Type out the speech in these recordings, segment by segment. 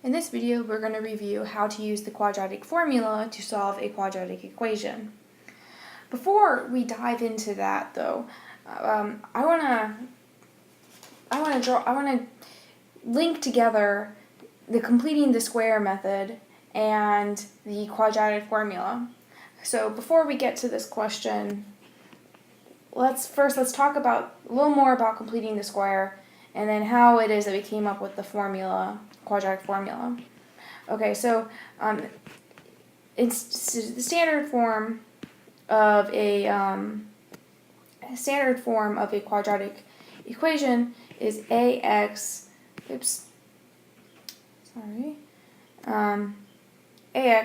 In this video, we're going to review how to use the quadratic formula to solve a quadratic equation. Before we dive into that, though, I want to link together the completing the square method and the quadratic formula. So before we get to this question, let's talk about a little more about completing the square and then how it is that we came up with the formula, quadratic formula. Okay, so it's the standard form of a quadratic equation is ax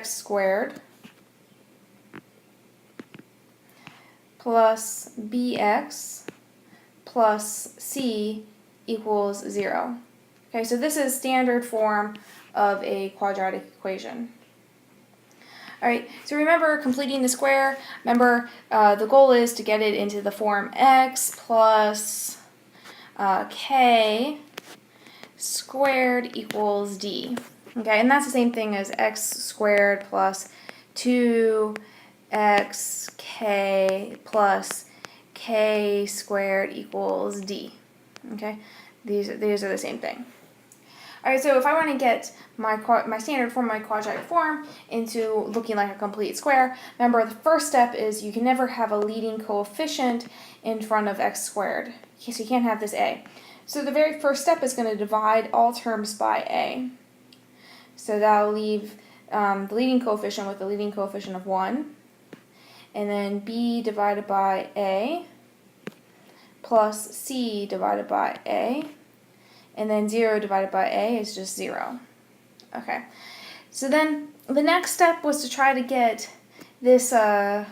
squared plus bx plus c equals 0. Okay, so this is standard form of a quadratic equation. Alright, so remember completing the square. Remember the goal is to get it into the form x plus k squared equals d. Okay, and that's the same thing as x squared plus 2xk plus k squared equals d. Okay, these are the same thing. Alright, so if I want to get my standard form, my quadratic form, into looking like a complete square, remember the first step is you can never have a leading coefficient in front of x squared. Okay, so you can't have this a. So the very first step is going to divide all terms by a. So that'll leave the leading coefficient with the leading coefficient of 1. And then b divided by a plus c divided by a. And then 0 divided by a is just 0. Okay, so then the next step was to try to get this, the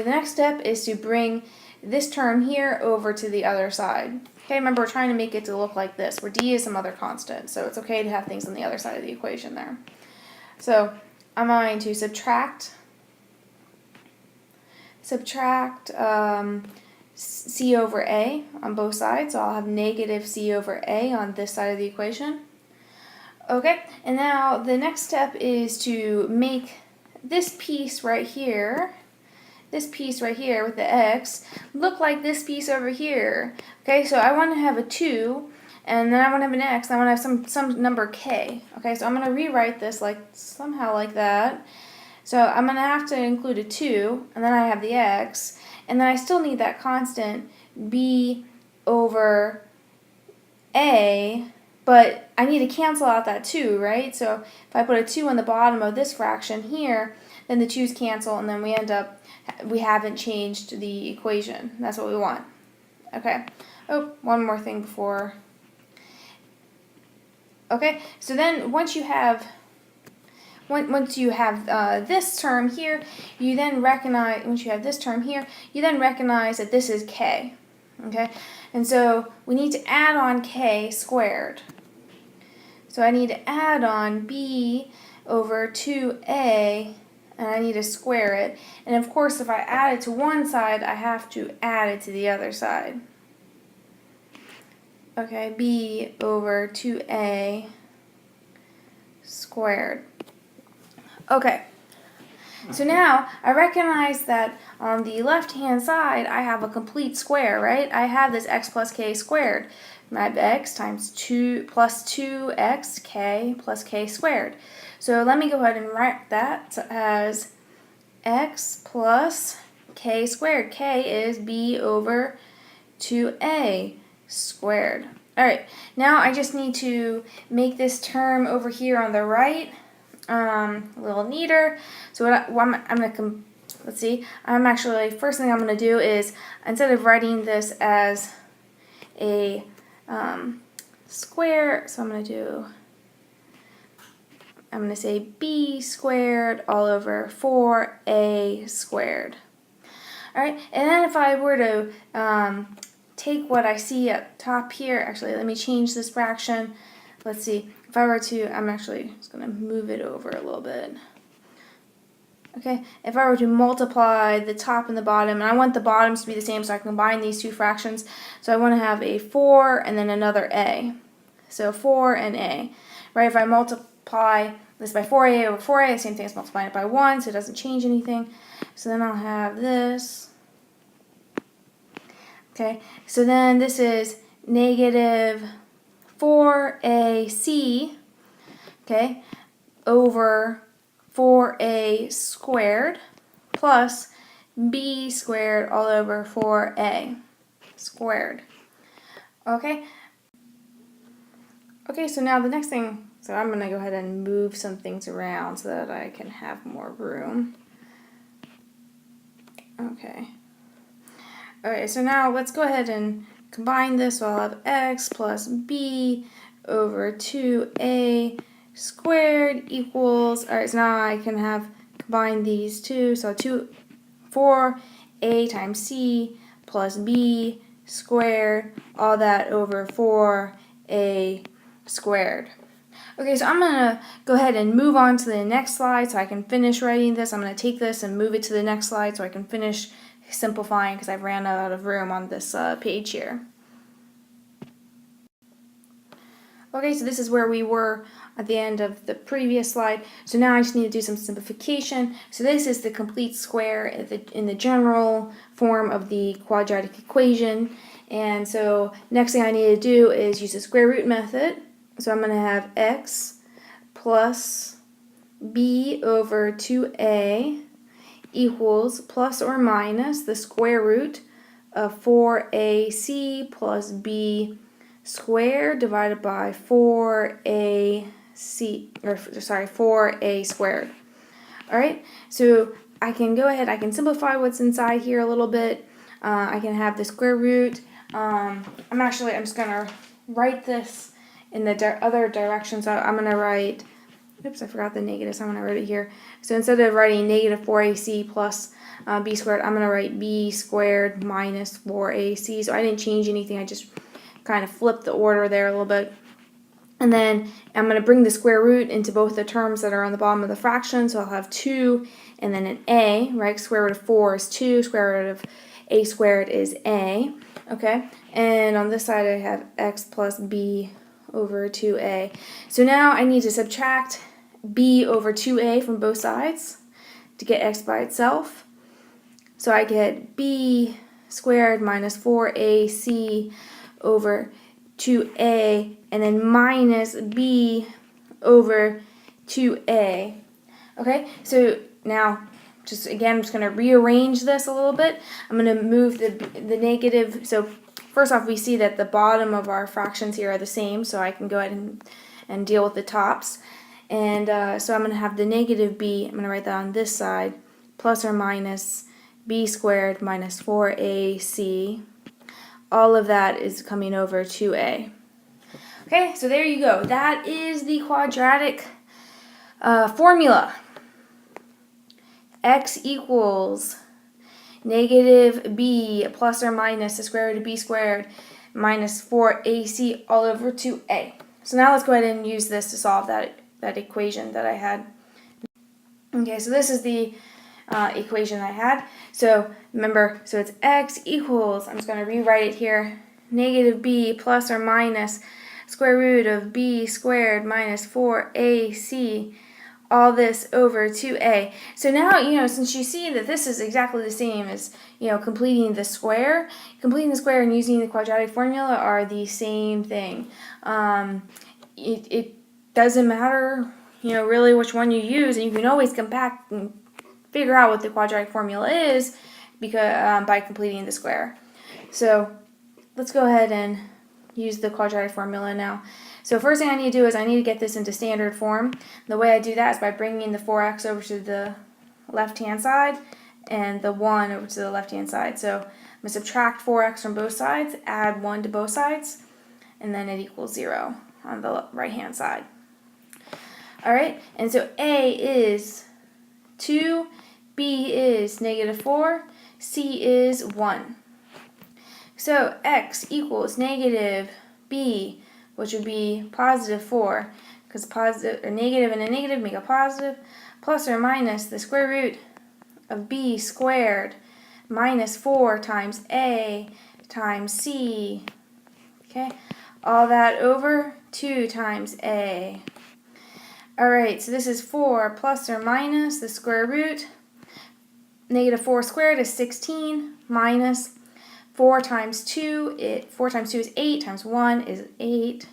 next step is to bring this term here over to the other side. Okay, remember we're trying to make it to look like this, where d is some other constant, so it's okay to have things on the other side of the equation there. So I'm going to subtract c over a on both sides, so I'll have negative c over a on this side of the equation. Okay, and now the next step is to make this piece right here with the x look like this piece over here. Okay, so I want to have a 2, and then I want to have an x, and I want to have some number k. Okay, so I'm going to rewrite this somehow like that. So I'm going to have to include a 2, and then I have the x, and then I still need that constant b over a, but I need to cancel out that 2, right? So if I put a 2 on the bottom of this fraction here, then the 2's cancel, and then we haven't changed the equation. That's what we want. Okay. Oh, one more thing before. Okay, so then once you have this term here, you then recognize that this is k. Okay, and so we need to add on k squared. So I need to add on b over 2a, and I need to square it. And of course, if I add it to one side, I have to add it to the other side. Okay, b over 2a squared. Okay, so now I recognize that on the left-hand side I have a complete square, right? I have this x plus k squared. I have x times 2 plus 2x k plus k squared. So let me go ahead and write that as x plus k squared. K is b over 2a squared. Alright, now I just need to make this term over here on the right a little neater. So first thing I'm going to do is, instead of writing this as a square, so I'm going to say b squared all over 4a squared. Alright, and then if I were to take what I see up top here, actually let me change this fraction. Let's see, if I were to, I'm actually just going to move it over a little bit. Okay, if I were to multiply the top and the bottom, and I want the bottoms to be the same so I can combine these two fractions, so I want to have a 4 and then another a. So 4 and a. right? If I multiply this by 4a over 4a, the same thing as multiplying it by 1, so it doesn't change anything. So then I'll have this. Okay, so then this is negative 4ac, okay, over 4a squared plus b squared all over 4a squared. Okay, so now the next thing, so I'm going to go ahead and move some things around so that I can have more room. Okay. Alright, so now let's go ahead and combine this. So I'll have x plus b over 2a squared equals, alright, so now I can have combine these two, so 4a times c plus b squared, all that over 4a squared. Okay, so I'm going to go ahead and move on to the next slide so I can finish writing this. I'm going to take this and move it to the next slide so I can finish simplifying because I've ran out of room on this page here. Okay, so this is where we were at the end of the previous slide. So now I just need to do some simplification. So this is the complete square in the general form of the quadratic equation. And so next thing I need to do is use the square root method. So I'm going to have x plus b over 2a equals plus or minus the square root of 4ac plus b squared divided by 4a squared. Alright, so I can go ahead, I can simplify what's inside here a little bit. I can have the square root. I'm just going to write this in the other direction. So I'm going to write, oops, I forgot the negative, so I'm going to write it here. So instead of writing negative 4ac plus b squared, I'm going to write b squared minus 4ac. So I didn't change anything, I just kind of flipped the order there a little bit. And then I'm going to bring the square root into both the terms that are on the bottom of the fraction. So I'll have 2 and then an a, right? Square root of 4 is 2, square root of a squared is a, okay? And on this side I have x plus b over 2a. So now I need to subtract b over 2a from both sides to get x by itself. So I get b squared minus 4ac over 2a and then minus b over 2a. Okay, so now I'm just going to rearrange this a little bit. I'm going to move the negative. So first off, we see that the bottom of our fractions here are the same, so I can go ahead and deal with the tops. And so I'm going to have the negative b, I'm going to write that on this side, plus or minus b squared minus 4ac. All of that is coming over 2a. Okay, so there you go. That is the quadratic formula. X equals negative b plus or minus the square root of b squared minus 4ac all over 2a. So now let's go ahead and use this to solve that equation that I had. Okay, so this is the equation I had. So remember, so it's x equals, I'm just going to rewrite it here, negative b plus or minus square root of b squared minus 4ac, all this over 2a. So now, since you see that this is exactly the same as, completing the square and using the quadratic formula are the same thing. It doesn't matter, really which one you use, and you can always come back and figure out what the quadratic formula is because by completing the square. So let's go ahead and use the quadratic formula now. So first thing I need to do is I need to get this into standard form. The way I do that is by bringing the 4x over to the left-hand side and the 1 over to the left-hand side. So I'm going to subtract 4x from both sides, add 1 to both sides, and then it equals 0 on the right-hand side. Alright, and so a is 2, b is negative 4, c is 1. So x equals negative b, which would be positive 4, because positive or negative and a negative make a positive, plus or minus the square root of b squared minus 4 times a times c, okay, all that over 2 times a. Alright, so this is 4 plus or minus the square root. Negative 4 squared is 16 minus 4 times 2. 4 times 2 is 8 times 1 is 8.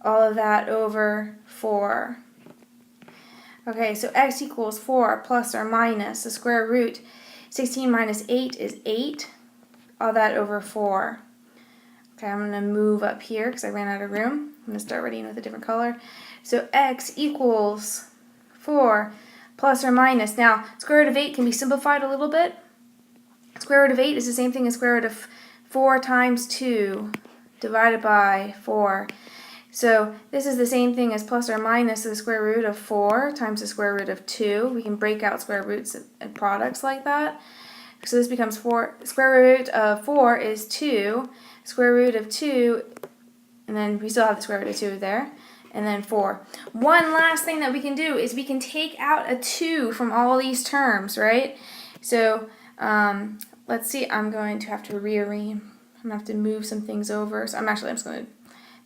All of that over 4. Okay, so x equals 4 plus or minus the square root. 16 minus 8 is 8. All that over 4. Okay, I'm going to move up here because I ran out of room. I'm going to start writing with a different color. So x equals 4 plus or minus. Now, square root of 8 can be simplified a little bit. Square root of 8 is the same thing as square root of 4 times 2 divided by 4. So this is the same thing as plus or minus the square root of 4 times the square root of 2. We can break out square roots and products like that. So this becomes 4. Square root of 4 is 2. Square root of 2, and then we still have the square root of 2 there, and then 4. One last thing that we can do is we can take out a 2 from all these terms, right? So let's see, I'm going to have to rearrange. I'm going to have to move some things over. So I'm just going to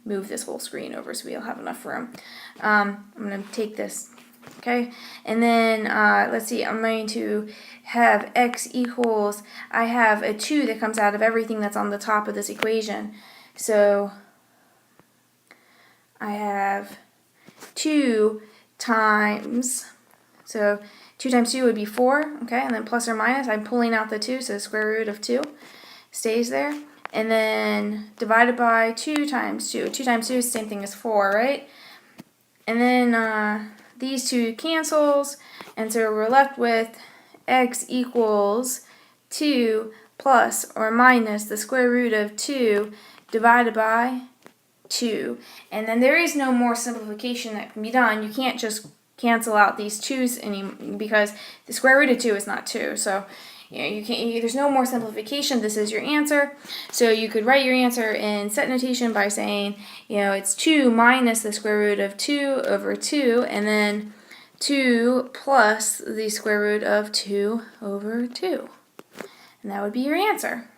move this whole screen over so we'll have enough room. I'm going to take this, okay? And then, let's see, I'm going to have x equals, I have a 2 that comes out of everything that's on the top of this equation. So I have 2 times, so 2 times 2 would be 4, okay? And then plus or minus, I'm pulling out the 2, so the square root of 2 stays there. And then divided by 2 times 2. 2 times 2 is the same thing as 4, right? And then these 2 cancels, and so we're left with x equals 2 plus or minus the square root of 2 divided by 2. And then there is no more simplification that can be done. You can't just cancel out these 2's because the square root of 2 is not 2. So you can't. There's no more simplification. This is your answer. So you could write your answer in set notation by saying, it's 2 minus the square root of 2 over 2, and then 2 plus the square root of 2 over 2. And that would be your answer.